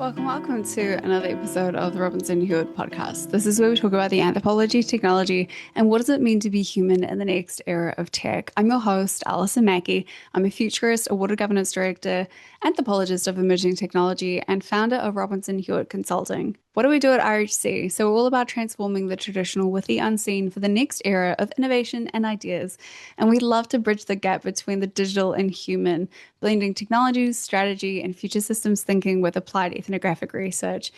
Welcome to another episode of the Robinson-Hewitt podcast. This is where we talk about the anthropology, technology, and what does it mean to be human in the next era of tech. I'm your host, Alison Mackey. I'm a futurist, awarded governance director, anthropologist of emerging technology, and founder of Robinson-Hewitt Consulting. What do we do at RHC? So we're all about transforming the traditional with the unseen for the next era of innovation and ideas. And we love to bridge the gap between the digital and human, blending technologies, strategy, and future systems thinking with applied ethnographic research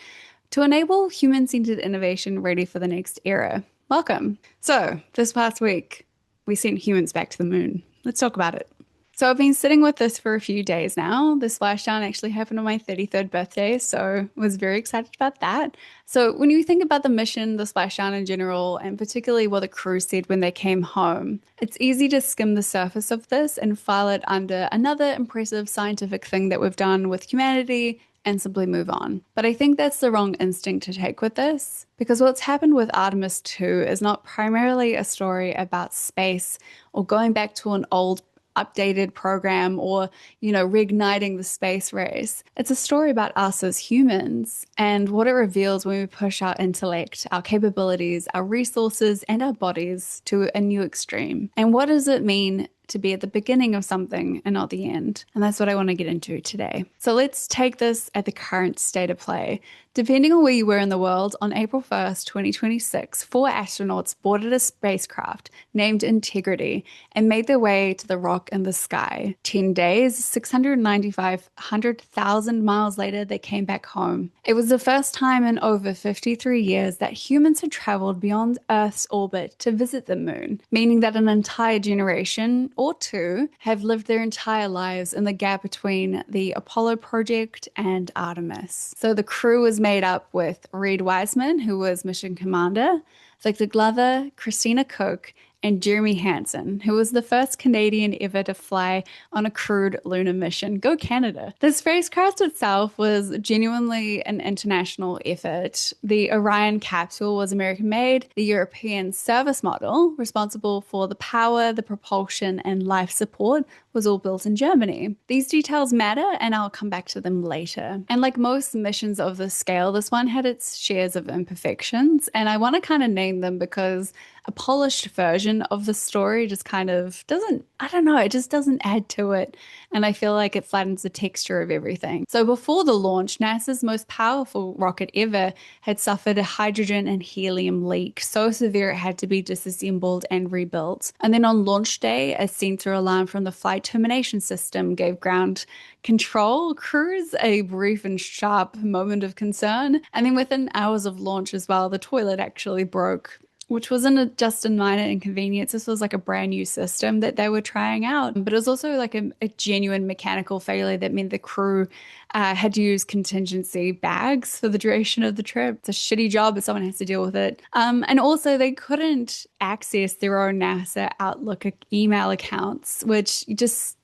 to enable human-centered innovation ready for the next era. Welcome. So this past week, we sent humans back to the moon. Let's talk about it. So I've been sitting with this for a few days now. The splashdown actually happened on my 33rd birthday, so I was very excited about that. So when you think about the mission, the splashdown in general, and particularly what the crew said when they came home, it's easy to skim the surface of this and file it under another impressive scientific thing that we've done with humanity and simply move on. But I think that's the wrong instinct to take with this, because what's happened with Artemis II is not primarily a story about space or going back to an old updated program or, reigniting the space race. It's a story about us as humans and what it reveals when we push our intellect, our capabilities, our resources, and our bodies to a new extreme. And what does it mean to be at the beginning of something and not the end? And that's what I want to get into today. So let's take this at the current state of play. Depending on where you were in the world, on April 1st, 2026, 4 astronauts boarded a spacecraft named Integrity and made their way to the rock in the sky. 10 days, 695,000 miles later, they came back home. It was the first time in over 53 years that humans had traveled beyond Earth's orbit to visit the moon, meaning that an entire generation or two have lived their entire lives in the gap between the Apollo project and Artemis. So the crew was made up with Reed Wiseman, who was mission commander, Victor Glover, Christina Koch, and Jeremy Hansen, who was the first Canadian ever to fly on a crewed lunar mission. Go Canada! The spacecraft itself was genuinely an international effort. The Orion capsule was American-made. The European service model, responsible for the power, the propulsion, and life support, was all built in Germany. These details matter, and I'll come back to them later. And like most missions of this scale, this one had its shares of imperfections, and I want to kind of name them because a polished version of the story just kind of doesn't, it just doesn't add to it. And I feel like it flattens the texture of everything. So before the launch, NASA's most powerful rocket ever had suffered a hydrogen and helium leak so severe it had to be disassembled and rebuilt. And then on launch day, a sensor alarm from the flight termination system gave ground control crews a brief and sharp moment of concern. And then within hours of launch as well, the toilet actually broke, which wasn't just a minor inconvenience. This was like a brand new system that they were trying out. But it was also like a genuine mechanical failure that meant the crew had to use contingency bags for the duration of the trip. It's a shitty job, but someone has to deal with it. And also they couldn't access their own NASA Outlook email accounts, which just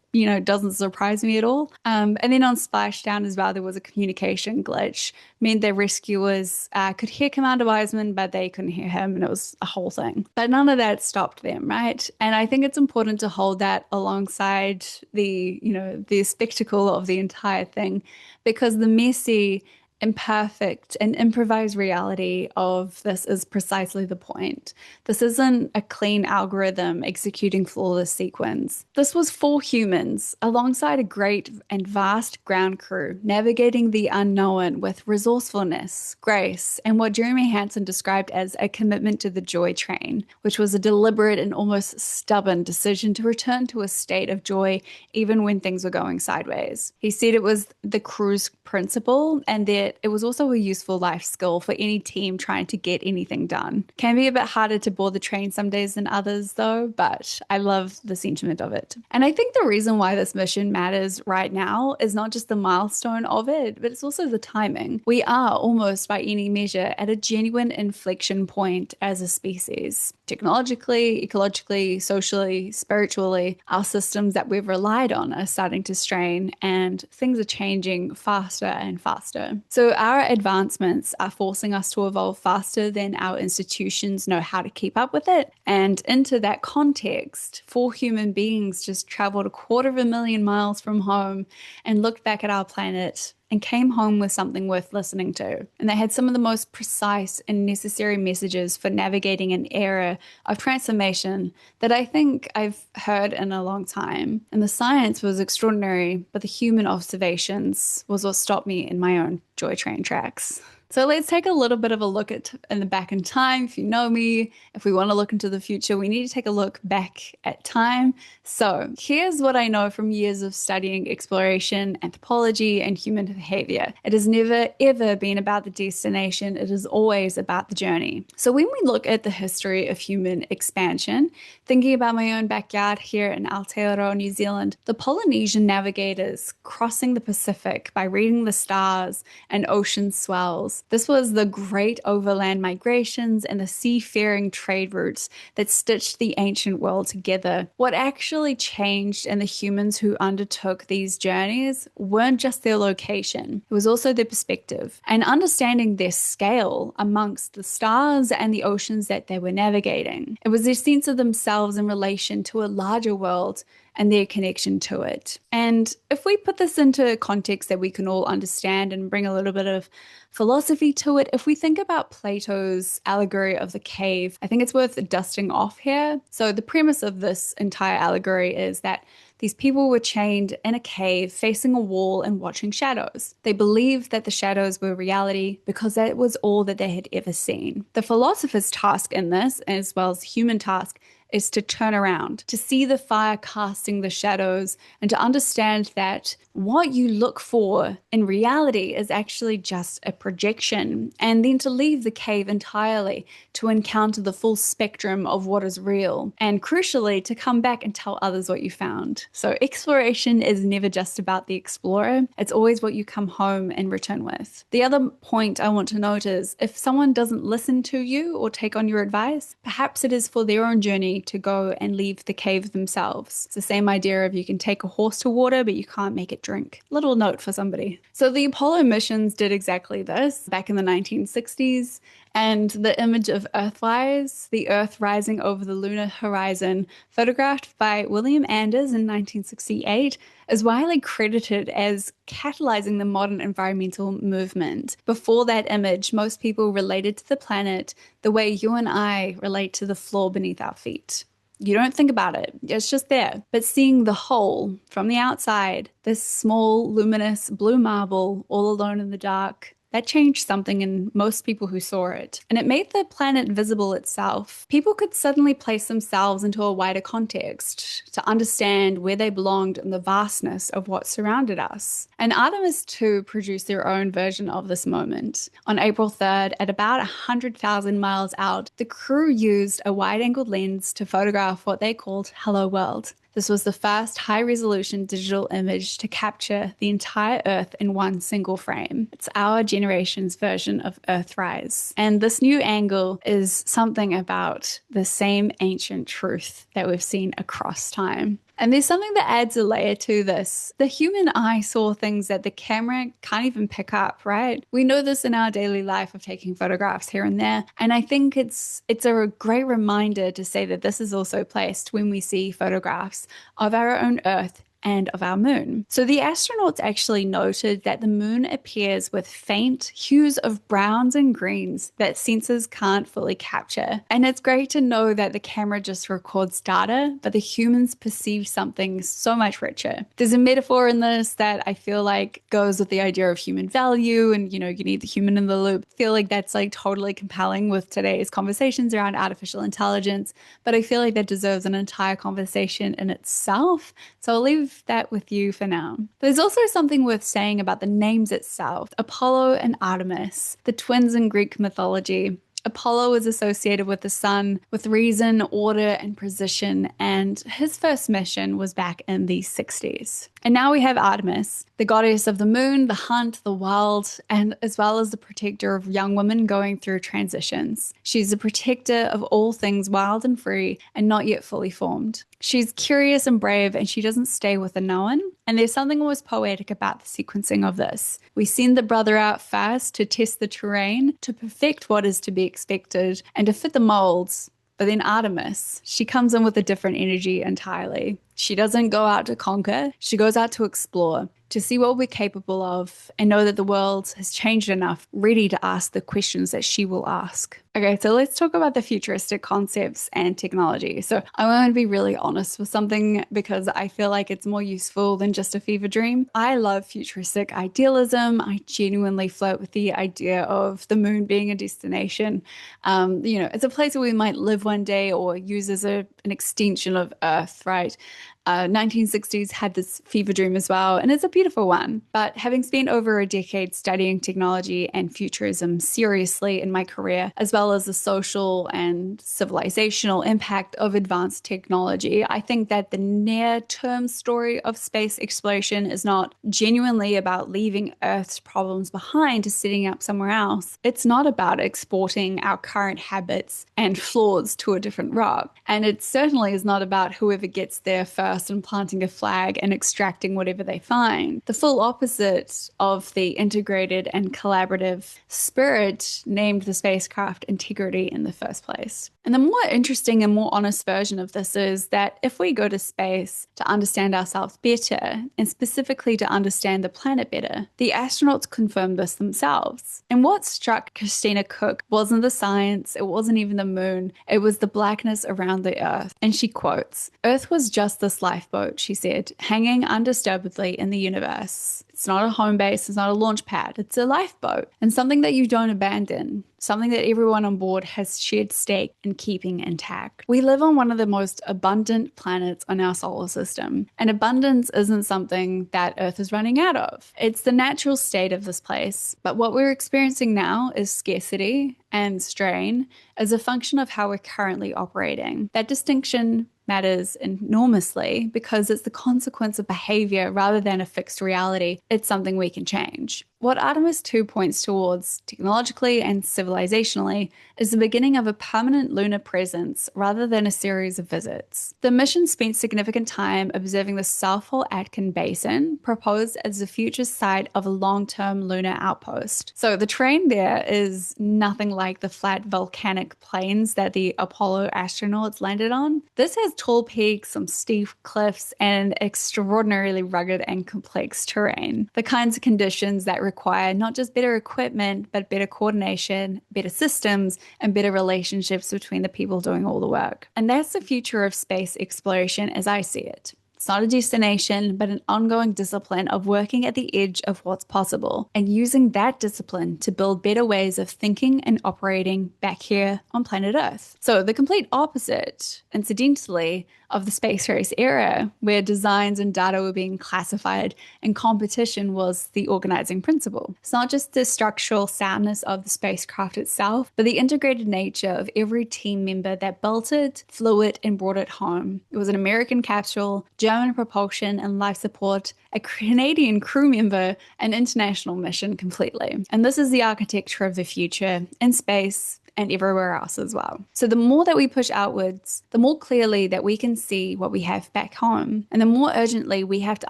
doesn't surprise me at all. And then on splashdown as well, there was a communication glitch. Meant their rescuers could hear Commander Wiseman, but they couldn't hear him, and it was a whole thing. But none of that stopped them, right? And I think it's important to hold that alongside the spectacle of the entire thing, because the messy, imperfect and improvised reality of this is precisely the point. This isn't a clean algorithm executing flawless sequence. This was 4 humans alongside a great and vast ground crew navigating the unknown with resourcefulness, grace, and what Jeremy Hansen described as a commitment to the joy train, which was a deliberate and almost stubborn decision to return to a state of joy even when things were going sideways. He said it was the crew's principle and that it was also a useful life skill for any team trying to get anything done. Can be a bit harder to board the train some days than others though, but I love the sentiment of it. And I think the reason why this mission matters right now is not just the milestone of it, but it's also the timing. We are almost by any measure at a genuine inflection point as a species. Technologically, ecologically, socially, spiritually, our systems that we've relied on are starting to strain and things are changing faster and faster. So our advancements are forcing us to evolve faster than our institutions know how to keep up with it. And into that context, 4 human beings just traveled 250,000 miles from home and looked back at our planet and came home with something worth listening to. And they had some of the most precise and necessary messages for navigating an era of transformation that I think I've heard in a long time. And the science was extraordinary, but the human observations was what stopped me in my own joy train tracks. So let's take a little bit of a look at in the back in time. If you know me, if we want to look into the future, we need to take a look back at time. So here's what I know from years of studying exploration, anthropology, and human behavior. It has never, ever been about the destination. It is always about the journey. So when we look at the history of human expansion, thinking about my own backyard here in Aotearoa, New Zealand, the Polynesian navigators crossing the Pacific by reading the stars and ocean swells. This was the great overland migrations and the seafaring trade routes that stitched the ancient world together. What actually changed in the humans who undertook these journeys weren't just their location, it was also their perspective and understanding their scale amongst the stars and the oceans that they were navigating. It was their sense of themselves in relation to a larger world and their connection to it. And if we put this into context that we can all understand and bring a little bit of philosophy to it, if we think about Plato's allegory of the cave, I think it's worth dusting off here. So the premise of this entire allegory is that these people were chained in a cave facing a wall and watching shadows. They believed that the shadows were reality because that was all that they had ever seen. The philosopher's task in this, as well as the human task, is to turn around, to see the fire casting the shadows, and to understand that what you look for in reality is actually just a projection, and then to leave the cave entirely to encounter the full spectrum of what is real, and crucially, to come back and tell others what you found. So exploration is never just about the explorer, it's always what you come home and return with. The other point I want to note is if someone doesn't listen to you or take on your advice, perhaps it is for their own journey to go and leave the cave themselves. It's the same idea of you can take a horse to water, but you can't make it drink. Little note for somebody. So the Apollo missions did exactly this back in the 1960s. And the image of Earthrise, the Earth rising over the lunar horizon, photographed by William Anders in 1968, is widely credited as catalyzing the modern environmental movement. Before that image, most people related to the planet the way you and I relate to the floor beneath our feet. You don't think about it, it's just there. But seeing the whole from the outside, this small, luminous blue marble all alone in the dark, that changed something in most people who saw it. And it made the planet visible itself. People could suddenly place themselves into a wider context to understand where they belonged in the vastness of what surrounded us. And Artemis II produced their own version of this moment. On April 3rd, at about 100,000 miles out, the crew used a wide-angle lens to photograph what they called Hello World. This was the first high-resolution digital image to capture the entire Earth in one single frame. It's our generation's version of Earthrise. And this new angle is something about the same ancient truth that we've seen across time. And there's something that adds a layer to this. The human eye saw things that the camera can't even pick up, right? We know this in our daily life of taking photographs here and there. And I think it's a great reminder to say that this is also placed when we see photographs of our own Earth and of our moon. So the astronauts actually noted that the moon appears with faint hues of browns and greens that sensors can't fully capture. And it's great to know that the camera just records data, but the humans perceive something so much richer. There's a metaphor in this that I feel like goes with the idea of human value and, you need the human in the loop. I feel like that's like totally compelling with today's conversations around artificial intelligence, but I feel like that deserves an entire conversation in itself. So I'll leave that with you for now. There's also something worth saying about the names itself. Apollo and Artemis, the twins in Greek mythology. Apollo is associated with the sun, with reason, order, and precision, and his first mission was back in the 60s. And now we have Artemis, the goddess of the moon, the hunt, the wild, and as well as the protector of young women going through transitions. She's a protector of all things wild and free and not yet fully formed. She's curious and brave, and she doesn't stay with the known. And there's something almost poetic about the sequencing of this. We send the brother out first to test the terrain, to perfect what is to be expected, and to fit the molds. But then Artemis, she comes in with a different energy entirely. She doesn't go out to conquer, she goes out to explore, to see what we're capable of, and know that the world has changed enough, ready to ask the questions that she will ask. Okay, so let's talk about the futuristic concepts and technology. So I want to be really honest with something because I feel like it's more useful than just a fever dream. I love futuristic idealism. I genuinely flirt with the idea of the moon being a destination. It's a place where we might live one day or use as an extension of Earth, right? 1960s had this fever dream as well, and it's a beautiful one. But having spent over a decade studying technology and futurism seriously in my career, as well as the social and civilizational impact of advanced technology, I think that the near-term story of space exploration is not genuinely about leaving Earth's problems behind to setting up somewhere else. It's not about exporting our current habits and flaws to a different rock. And it certainly is not about whoever gets there first and planting a flag and extracting whatever they find. The full opposite of the integrated and collaborative spirit named the spacecraft integrity in the first place. And the more interesting and more honest version of this is that if we go to space to understand ourselves better, and specifically to understand the planet better, the astronauts confirmed this themselves. And what struck Christina Koch wasn't the science, it wasn't even the moon, it was the blackness around the Earth. And she quotes, "Earth was just this lifeboat," she said, "hanging undisturbedly in the universe. It's not a home base, it's not a launch pad, it's a lifeboat, and something that you don't abandon, something that everyone on board has shared stake in keeping intact." We live on one of the most abundant planets on our solar system, and abundance isn't something that Earth is running out of. It's the natural state of this place, but what we're experiencing now is scarcity and strain as a function of how we're currently operating. That distinction matters enormously because it's the consequence of behavior rather than a fixed reality. It's something we can change. What Artemis II points towards, technologically and civilizationally, is the beginning of a permanent lunar presence rather than a series of visits. The mission spent significant time observing the South Pole Atkin Basin, proposed as the future site of a long-term lunar outpost. So the terrain there is nothing like the flat volcanic plains that the Apollo astronauts landed on. This has tall peaks, some steep cliffs, and extraordinarily rugged and complex terrain. The kinds of conditions that require not just better equipment, but better coordination, better systems, and better relationships between the people doing all the work. And that's the future of space exploration as I see it. It's not a destination, but an ongoing discipline of working at the edge of what's possible and using that discipline to build better ways of thinking and operating back here on planet Earth. So the complete opposite, incidentally, of the space race era, where designs and data were being classified and competition was the organizing principle. It's not just the structural soundness of the spacecraft itself, but the integrated nature of every team member that built it, flew it, and brought it home. It was an American capsule, German propulsion and life support, a Canadian crew member, an international mission completely. And this is the architecture of the future in space and everywhere else as well. So the more that we push outwards, the more clearly that we can see what we have back home. And the more urgently we have to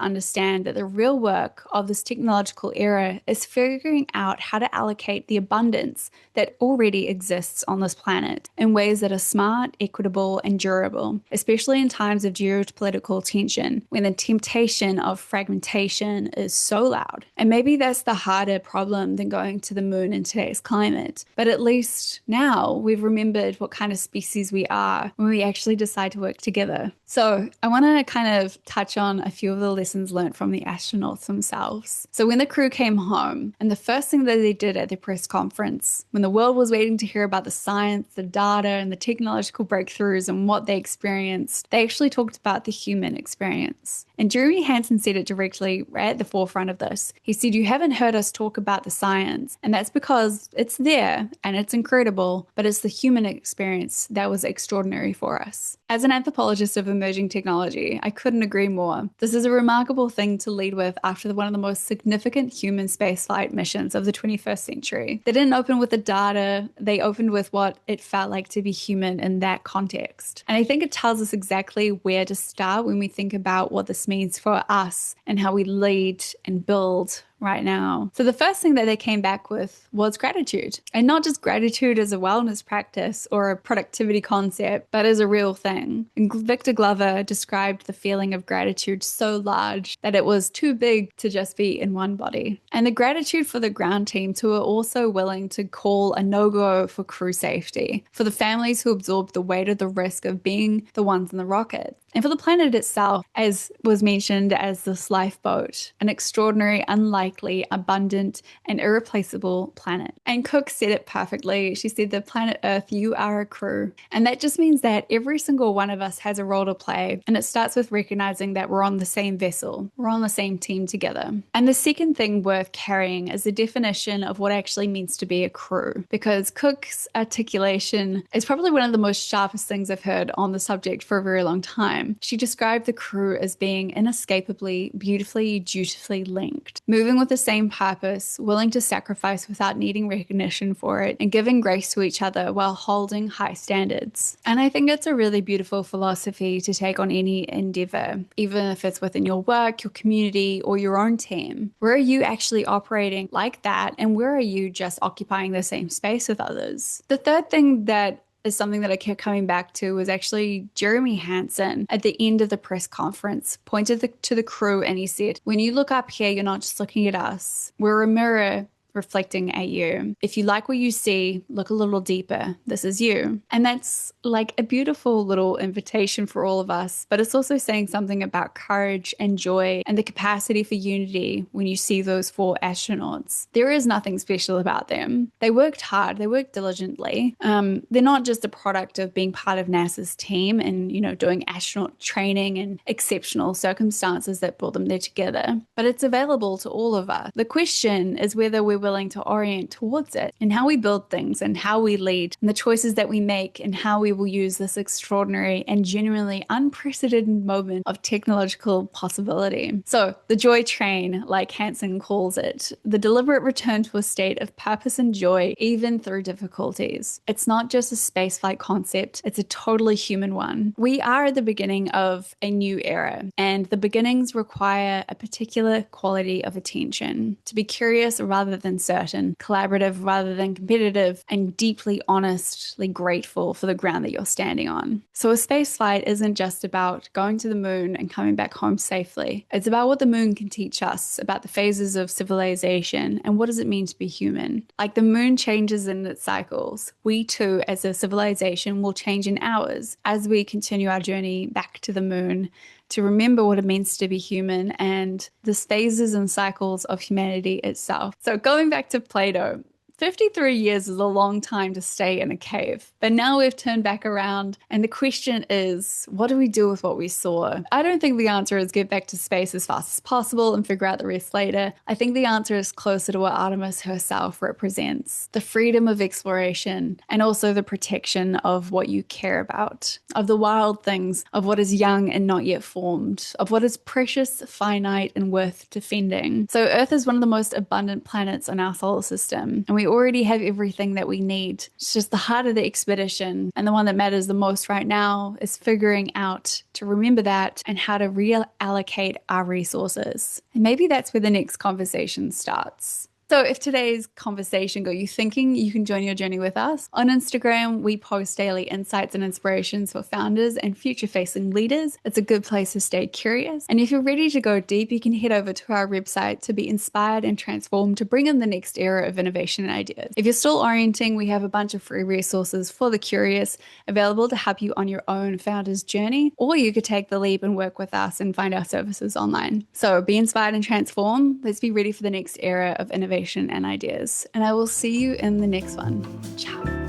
understand that the real work of this technological era is figuring out how to allocate the abundance that already exists on this planet in ways that are smart, equitable, and durable, especially in times of geopolitical tension, when the temptation of fragmentation is so loud. And maybe that's the harder problem than going to the moon in today's climate. But at least now we've remembered what kind of species we are when we actually decide to work together. So I want to kind of touch on a few of the lessons learned from the astronauts themselves. So when the crew came home, and the first thing that they did at the press conference, when the world was waiting to hear about the science, the data, and the technological breakthroughs and what they experienced, they actually talked about the human experience. And Jeremy Hansen said it directly right at the forefront of this. He said, "You haven't heard us talk about the science, and that's because it's there and it's incredible, but it's the human experience that was extraordinary for us." As an anthropologist of emerging technology, I couldn't agree more. This is a remarkable thing to lead with after one of the most significant human spaceflight missions of the 21st century. They didn't open with the data, they opened with what it felt like to be human in that context. And I think it tells us exactly where to start when we think about what this means for us and how we lead and build right now. So the first thing that they came back with was gratitude. And not just gratitude as a wellness practice or a productivity concept, but as a real thing. And Victor Glover described the feeling of gratitude so large that it was too big to just be in one body. And the gratitude for the ground teams who are also willing to call a no-go for crew safety, for the families who absorbed the weight of the risk of being the ones in the rocket, and for the planet itself, as was mentioned as this lifeboat, an extraordinary, unlikely, abundant, and irreplaceable planet. And Cook said it perfectly. She said, "The planet Earth, you are a crew." And that just means that every single one of us has a role to play. And it starts with recognizing that we're on the same vessel. We're on the same team together. And the second thing worth carrying is the definition of what actually means to be a crew. Because Cook's articulation is probably one of the most sharpest things I've heard on the subject for a very long time. She described the crew as being inescapably, beautifully, dutifully linked, moving with the same purpose, willing to sacrifice without needing recognition for it, and giving grace to each other while holding high standards. And I think it's a really beautiful philosophy to take on any endeavor, even if it's within your work, your community, or your own team. Where are you actually operating like that, and where are you just occupying the same space with others? The third thing that is something that I kept coming back to was actually Jeremy Hansen at the end of the press conference pointed to the crew and he said, "When you look up here, you're not just looking at us. We're a mirror reflecting at you. If you like what you see, look a little deeper. This is you." And that's like a beautiful little invitation for all of us, but it's also saying something about courage and joy and the capacity for unity when you see those 4 astronauts. There is nothing special about them. They worked hard. They worked diligently. They're not just a product of being part of NASA's team and, doing astronaut training and exceptional circumstances that brought them there together, but it's available to all of us. The question is whether we're willing to orient towards it and how we build things and how we lead and the choices that we make and how we will use this extraordinary and genuinely unprecedented moment of technological possibility. So the joy train, like Hansen calls it, the deliberate return to a state of purpose and joy even through difficulties. It's not just a spaceflight concept, it's a totally human one. We are at the beginning of a new era, and the beginnings require a particular quality of attention, to be curious rather than certain, collaborative rather than competitive, and deeply honestly grateful for the ground that you're standing on. So a space flight isn't just about going to the moon and coming back home safely. It's about what the moon can teach us about the phases of civilization and what does it mean to be human. Like the moon changes in its cycles, we too as a civilization will change in ours as we continue our journey back to the moon, to remember what it means to be human and the phases and cycles of humanity itself. So going back to Plato, 53 years is a long time to stay in a cave. But now we've turned back around and the question is, what do we do with what we saw? I don't think the answer is get back to space as fast as possible and figure out the rest later. I think the answer is closer to what Artemis herself represents. The freedom of exploration and also the protection of what you care about, of the wild things, of what is young and not yet formed, of what is precious, finite, and worth defending. So Earth is one of the most abundant planets on our solar system, and we already have everything that we need. It's just the heart of the expedition, and the one that matters the most right now is figuring out to remember that and how to reallocate our resources. And maybe that's where the next conversation starts. So if today's conversation got you thinking, you can join your journey with us. On Instagram, we post daily insights and inspirations for founders and future-facing leaders. It's a good place to stay curious. And if you're ready to go deep, you can head over to our website to be inspired and transformed to bring in the next era of innovation and ideas. If you're still orienting, we have a bunch of free resources for the curious available to help you on your own founder's journey, or you could take the leap and work with us and find our services online. So be inspired and transform. Let's be ready for the next era of innovation and ideas. And I will see you in the next one. Ciao.